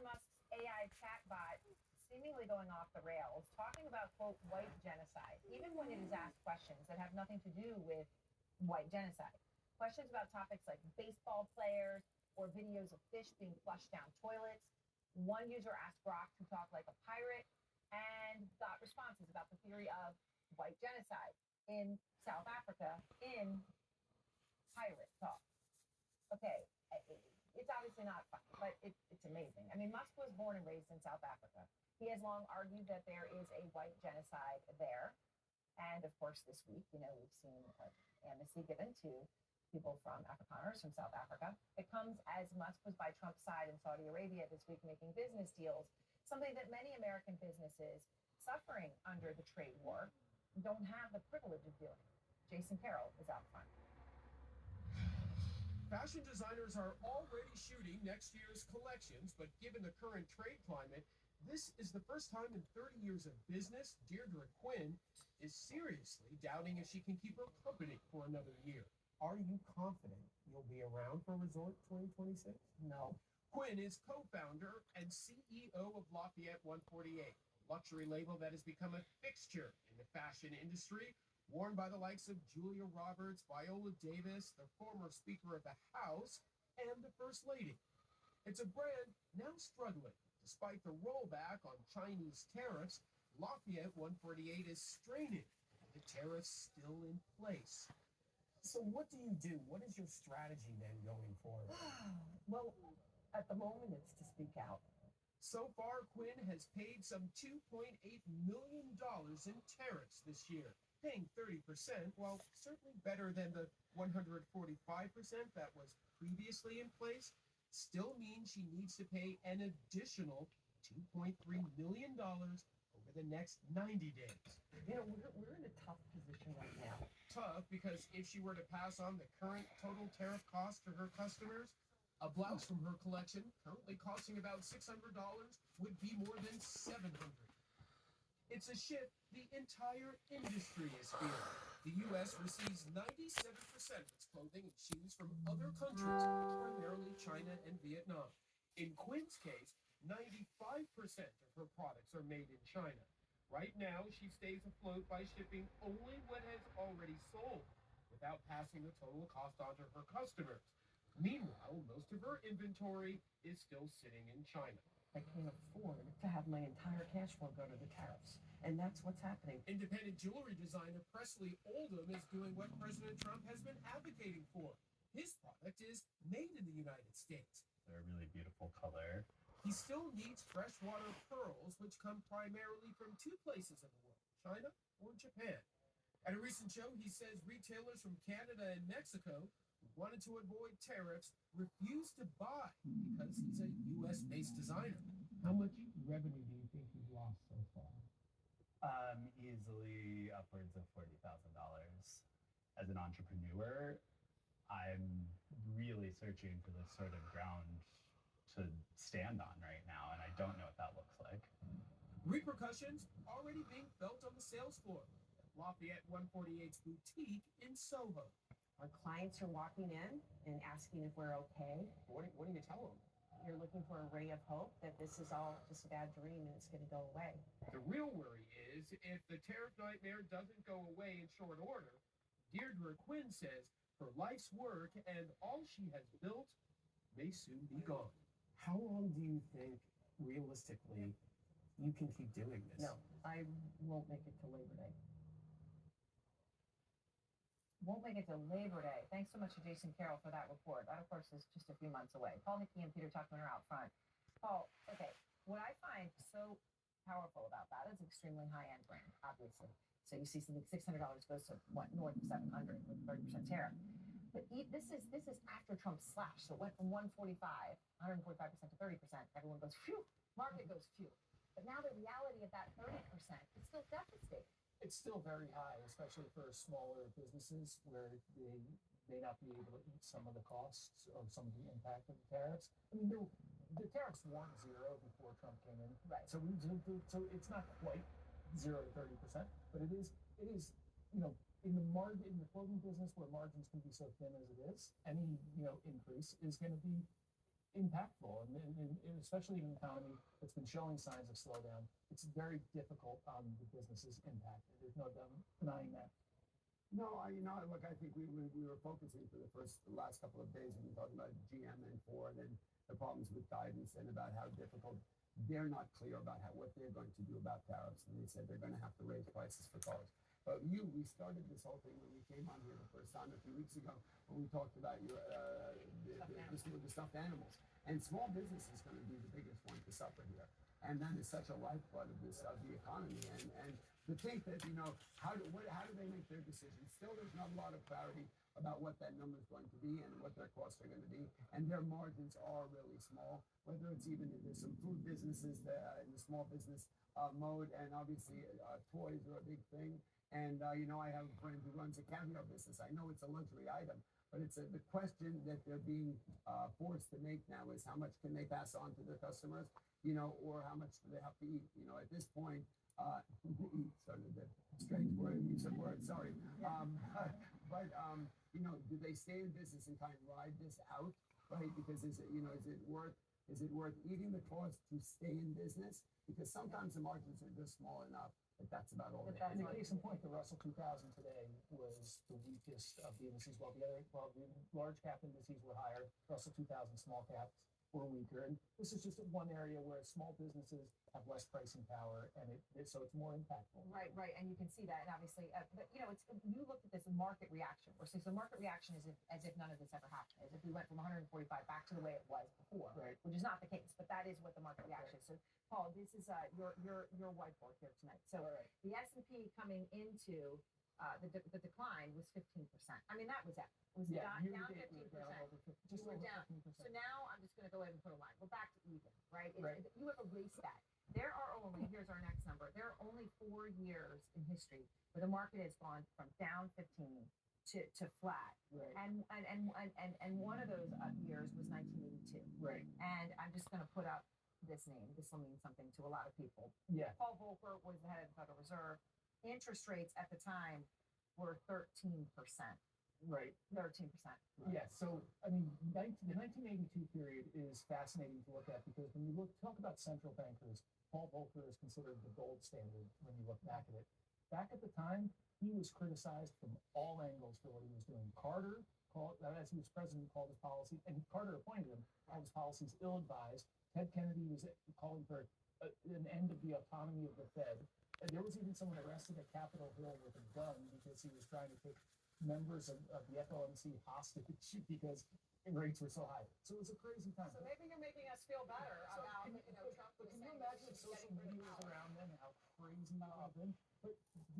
Elon Musk's AI chatbot seemingly going off the rails, talking about, quote, white genocide, even when it is asked questions that have nothing to do with white genocide. Questions about topics like baseball players or videos of fish being flushed down toilets. One user asked Grok to talk like a pirate and got responses about the theory of white genocide in South Africa in pirate talk. Okay, it's obviously not funny, but it's amazing. I mean, Musk was born and raised in South Africa. He has long argued that there is a white genocide there. And of course, this week, we've seen amnesty given to people from Afrikaners from South Africa. It comes as Musk was by Trump's side in Saudi Arabia this week making business deals, something that many American businesses suffering under the trade war don't have the privilege of doing. Jason Carroll is out front. Fashion designers are already shooting next year's collections, but given the current trade climate, this is the first time in 30 years of business Deirdre Quinn is seriously doubting if she can keep her company for another year. Are you confident you'll be around for Resort 2026? No. Quinn is co-founder and CEO of Lafayette 148, a luxury label that has become a fixture in the fashion industry, worn by the likes of Julia Roberts, Viola Davis, the former Speaker of the House, and the First Lady. It's a brand now struggling. Despite the rollback on Chinese tariffs, Lafayette 148 is straining. The tariffs still in place. So what do you do? What is your strategy then going forward? Well, at the moment, it's to speak out. So far, Quinn has paid some $2.8 million in tariffs this year, paying 30%, while certainly better than the 145% that was previously in place, still means she needs to pay an additional $2.3 million over the next 90 days. We're in a tough position right now. Tough because if she were to pass on the current total tariff cost to her customers, a blouse from her collection, currently costing about $600, would be more than $700. It's a shift the entire industry is feeling. The U.S. receives 97% of its clothing and shoes from other countries, primarily China and Vietnam. In Quinn's case, 95% of her products are made in China. Right now, she stays afloat by shipping only what has already sold, without passing the total cost on to her customers. Meanwhile, most of her inventory is still sitting in China. I can't afford to have my entire cash flow go to the tariffs. And that's what's happening. Independent jewelry designer Presley Oldham is doing what President Trump has been advocating for. His product is made in the United States. They're a really beautiful color. He still needs freshwater pearls, which come primarily from two places in the world, China or Japan. At a recent show, he says retailers from Canada and Mexico who wanted to avoid tariffs refused to buy because he's a U.S.-based designer. How much revenue do you think you've lost so far? Easily upwards of $40,000. As an entrepreneur, I'm really searching for this sort of ground to stand on right now, and I don't know what that looks like. Repercussions already being felt on the sales floor. Lafayette 148's boutique in Soho. Our clients are walking in and asking if we're okay. What do you tell them? You're looking for a ray of hope that this is all just a bad dream and it's going to go away. The real worry is if the tariff nightmare doesn't go away in short order, Deirdre Quinn says her life's work and all she has built may soon be gone. How long do you think, realistically, you can keep doing this? No, I won't make it to Labor Day. Won't make it to Labor Day. Thanks so much to Jason Carroll for that report. That, of course, is just a few months away. Paul Hickey and Peter Tuchman are out front. Paul, okay, what I find so powerful about that is extremely high-end brand, obviously. So you see something $600 goes to what, north of $700 with 30% tariff. But this is after Trump's slash. So it went from 145% to 30%. Everyone goes, phew, market goes, phew. But now the reality of that 30% is still devastating. It's still very high, especially for smaller businesses where they may not be able to eat some of the costs or some of the impact of the tariffs. I mean, the tariffs weren't zero before Trump came in. Right. So it's not quite 0 to 30%, but it is, in the clothing business where margins can be so thin as it is, any, increase is going to be impactful, and especially in an economy that's been showing signs of slowdown, it's very difficult on the businesses impacted. There's no denying that. No, look, I think we were focusing for the last couple of days when we talked about GM and Ford and the problems with guidance and about how difficult they're not clear about what they're going to do about tariffs. And they said they're going to have to raise prices for cars. But we started this whole thing when we came on here the first time a few weeks ago when we talked about the stuffed animals. And small business is going to be the biggest one to suffer here. And that is such a lifeblood of the economy. And to think that, how do they make their decisions? Still, there's not a lot of clarity about what that number is going to be and what their costs are going to be. And their margins are really small, whether it's even in some food businesses in the small business mode. And obviously, toys are a big thing. And, I have a friend who runs a caviar business. I know it's a luxury item, but it's the question that they're being forced to make now is how much can they pass on to their customers, or how much do they have to eat? At this point, eat started the strange word, use of word, sorry. Do they stay in business and kind of ride this out, right? Because is it worth eating the cost to stay in business? Because sometimes the margins are just small enough. But that's about all. In the case in point, the Russell 2000 today was the weakest of the indices, while the large cap indices were higher. Russell 2000 small caps were weaker, and this is just one area where small businesses have less pricing power, and so it's more impactful. Right, and you can see that, and obviously, but you looked at this market reaction. We're saying so market reaction is as if none of this ever happened, as if we went from 145 back to the way it was before, right? Which is not the case, but that is what the market reaction is. So, Paul, this is your whiteboard here tonight. So the S&P coming into the decline was 15%. I mean, that was it. It was down 15%. Just we're down. 15%. So now I'm just going to go ahead and put a line. We're back to even, right? Right. You have erased that. There are only, here's our next number, there are only 4 years in history where the market has gone from down 15 to flat. Right. And one of those years was 1982. Right. And I'm just going to put up this name. This will mean something to a lot of people. Yeah. Paul Volcker was the head of the Federal Reserve. Interest rates at the time were 13%. Right. 13%. Right. Yeah. So, I mean, the 1982 period is fascinating to look at because when you talk about central bankers, Paul Volcker is considered the gold standard when you look back at it. Back at the time, he was criticized from all angles for what he was doing. Carter, as he was president, called his policy, and Carter appointed him, called his policies ill-advised. Ted Kennedy was calling for an end of the autonomy of the Fed. And there was even someone arrested at Capitol Hill with a gun because he was trying to take members of the FOMC hostage because rates were so high. So it was a crazy time. So maybe you're making us feel better about, Trump. But can you imagine if social media was around then, how crazy that would have been? But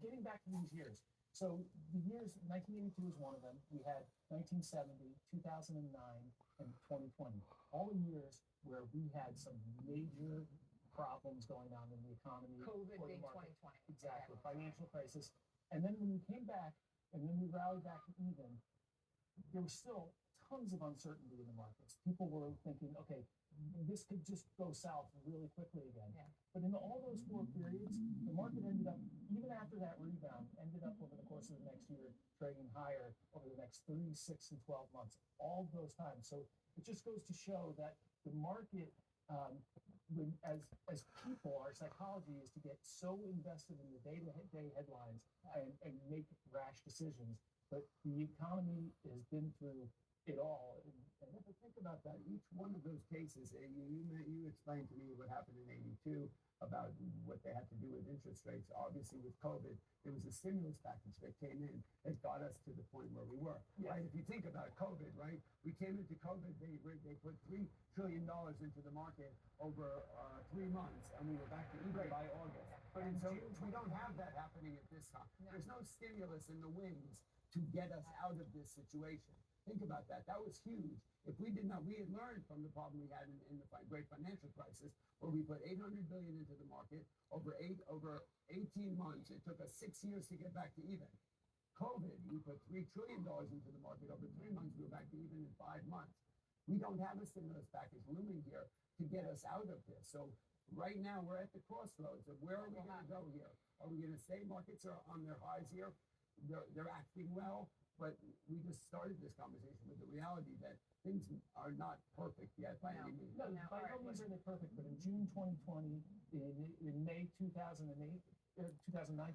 getting back to these years. So the years, 1982 is one of them. We had 1970, 2009, and 2020. All the years where we had some major problems going on in the economy. COVID or the being market. 2020. Exactly, financial crisis. And then when we came back, and then we rallied back to even, there was still tons of uncertainty in the markets. People were thinking, okay, this could just go south really quickly again. Yeah. But in all those 4 periods, the market ended up, even after that rebound, ended up over the course of the next year trading higher over the next 3, 6, and 12 months, all those times. So it just goes to show that the market, as people, our psychology is to get so invested in the day-to-day headlines and make rash decisions. But the economy has been through it all. And if you think about that, each one of those cases, you explained to me what happened in '82 about what they had to do with interest rates. Obviously, with COVID, there was a stimulus package that came in that got us to the point where we were. Yeah. Right? If you think about COVID, right? We came into COVID, they put $3 trillion into the market over 3 months, and we were back to even by August. But in June, we don't have that happening at this time. No. There's no stimulus in the wings to get us out of this situation. Think about that. That was huge. If we did not, we had learned from the problem we had in the great financial crisis, where we put $800 billion into the market over 18 months. It took us 6 years to get back to even. COVID, we put $3 trillion into the market over 3 months. We were back to even in 5 months. We don't have a stimulus package looming here to get us out of this. So right now we're at the crossroads of where are we going to go here? Are we going to stay? Markets are on their highs here. They're acting well. But we just started this conversation with the reality that things are not perfect yet by No. any means. No, No, by all right, no means are they perfect, but in June 2020, in May 2008, 2009,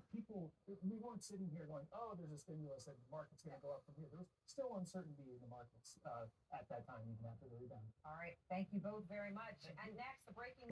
we weren't sitting here going, oh, there's a stimulus and the market's going to go up from here. There was still uncertainty in the markets at that time, even after the rebound. All right. Thank you both very much. Thank And you. next, the breaking